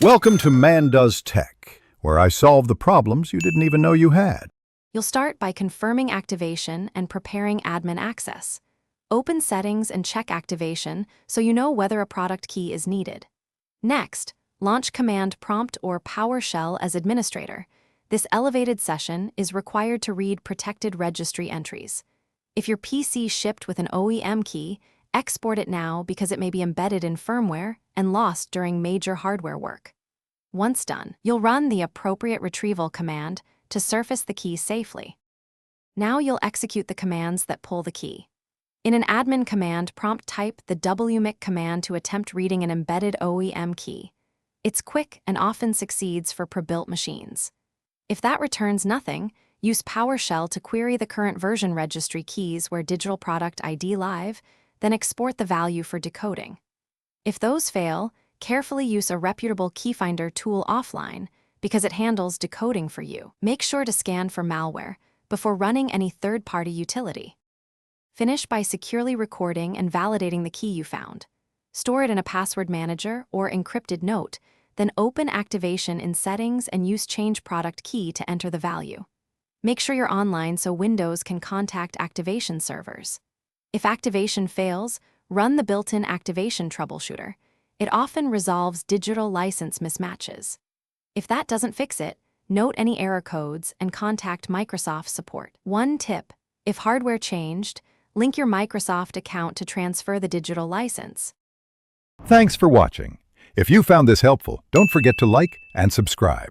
Welcome to Man Does Tech, where I solve the problems you didn't even know you had. You'll start by confirming activation and preparing admin access. Open Settings and check activation so you know whether a product key is needed. Next, launch Command Prompt or PowerShell as administrator. This elevated session is required to read protected registry entries. If your PC shipped with an OEM key, export it now because it may be embedded in firmware and lost during major hardware work. Once done, you'll run the appropriate retrieval command to surface the key safely. Now you'll execute the commands that pull the key. In an admin command prompt, type the wmic command to attempt reading an embedded OEM key. It's quick and often succeeds for pre-built machines. If that returns nothing, use PowerShell to query the current version registry keys where digital product ID live, then export the value for decoding. If those fail, carefully use a reputable keyfinder tool offline because it handles decoding for you. Make sure to scan for malware before running any third-party utility. Finish by securely recording and validating the key you found. Store it in a password manager or encrypted note, then open activation in Settings and use Change Product Key to enter the value. Make sure you're online so Windows can contact activation servers. If activation fails, run the built-in activation troubleshooter. It often resolves digital license mismatches. If that doesn't fix it, note any error codes and contact Microsoft support. One tip: if hardware changed, link your Microsoft account to transfer the digital license. Thanks for watching. If you found this helpful, don't forget to like and subscribe.